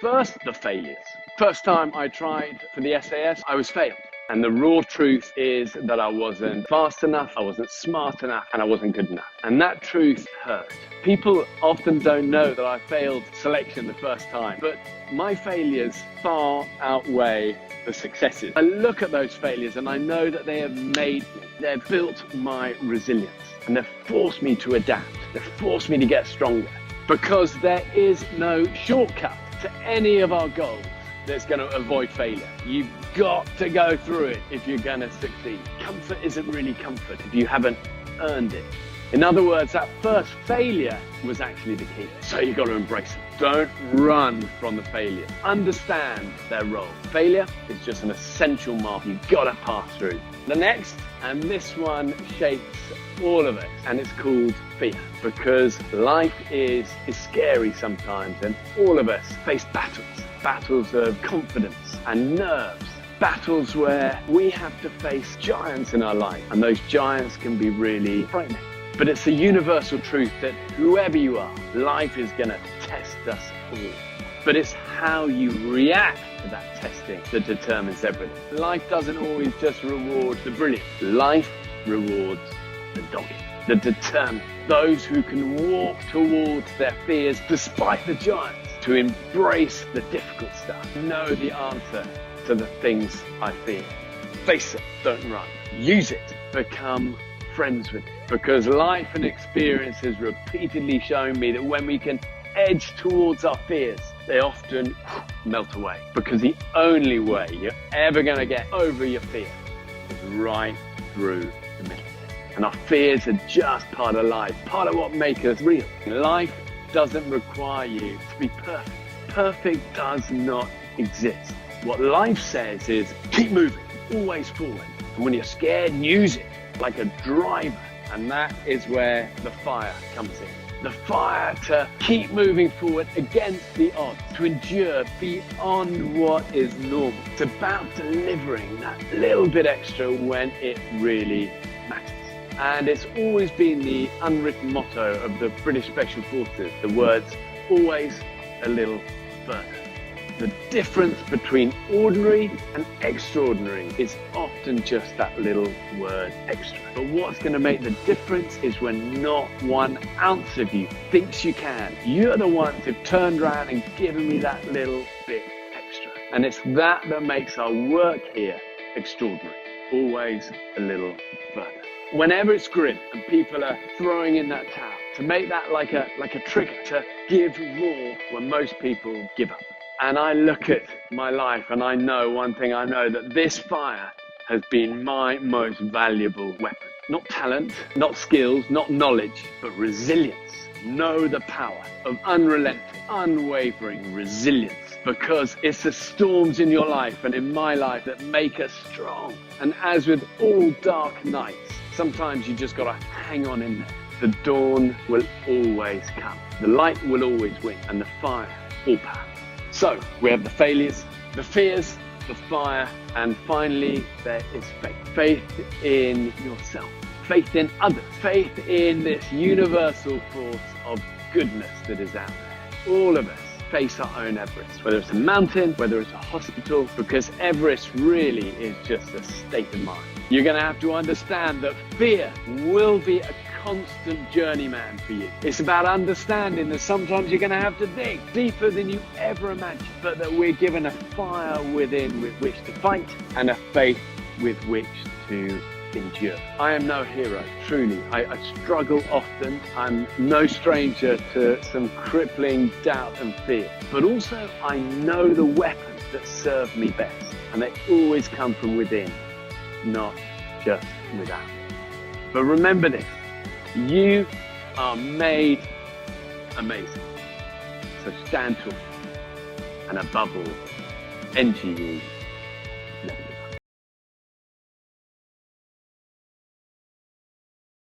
First, the failures. First time I tried for the SAS, I was failed. And the raw truth is that I wasn't fast enough, I wasn't smart enough, and I wasn't good enough. And that truth hurt. People often don't know that I failed selection the first time, but my failures far outweigh the successes. I look at those failures and I know that they have made me. They've built my resilience and they've forced me to adapt. They've forced me to get stronger, because there is no shortcut to any of our goals that's going to avoid failure. You've got to go through it if you're going to succeed. Comfort isn't really comfort if you haven't earned it. In other words, that first failure was actually the key. So you've got to embrace it. Don't run from the failure. Understand their role. Failure is just an essential mark you've got to pass through. The next, and this one shapes all of it, and it's called fear. Because life is scary sometimes, and all of us face battles. Battles of confidence and nerves. Battles where we have to face giants in our life, and those giants can be really frightening. But it's a universal truth that whoever you are, life is going to test us all. But it's how you react to that testing that determines everything. Life doesn't always just reward the brilliant. Life rewards the dogged, the determined, those who can walk towards their fears despite the giants, to embrace the difficult stuff, know the answer to the things I fear. Face it, don't run. Use it, become friends with it. Because life and experience has repeatedly shown me that when we can edge towards our fears, they often melt away. Because the only way you're ever going to get over your fear is right through the middle. And our fears are just part of life, part of what makes us real. Life doesn't require you to be perfect. Perfect does not exist. What life says is keep moving, always forward. And when you're scared, use it like a driver. And that is where the fire comes in. The fire to keep moving forward against the odds, to endure beyond what is normal. It's about delivering that little bit extra when it really matters. And it's always been the unwritten motto of the British Special Forces, the words, always a little further. The difference between ordinary and extraordinary is often just that little word extra. But what's going to make the difference is when not 1 ounce of you thinks you can. You're the ones who've turned around and given me that little bit extra. And it's that makes our work here extraordinary. Always a little further. Whenever it's grim and people are throwing in that towel, to make that like a trigger to give more when most people give up. And I look at my life and I know one thing, I know that this fire has been my most valuable weapon. Not talent, not skills, not knowledge, but resilience. Know the power of unrelenting, unwavering resilience, because it's the storms in your life and in my life that make us strong. And as with all dark nights, sometimes you just got to hang on in there. The dawn will always come. The light will always win, and the fire all power. So we have the failures, the fears, the fire, and finally there is faith. Faith in yourself, faith in others, faith in this universal force of goodness that is out there. All of us face our own Everest, whether it's a mountain, whether it's a hospital, because Everest really is just a state of mind. You're going to have to understand that fear will be a constant journeyman for you. It's about understanding that sometimes you're going to have to dig deeper than you ever imagined, but that we're given a fire within with which to fight and a faith with which to endure. I am no hero, truly. I struggle often. I'm no stranger to some crippling doubt and fear, but also I know the weapons that serve me best, and they always come from within, not just without. But remember this, you are made amazing. So stand tall, and above all, NGE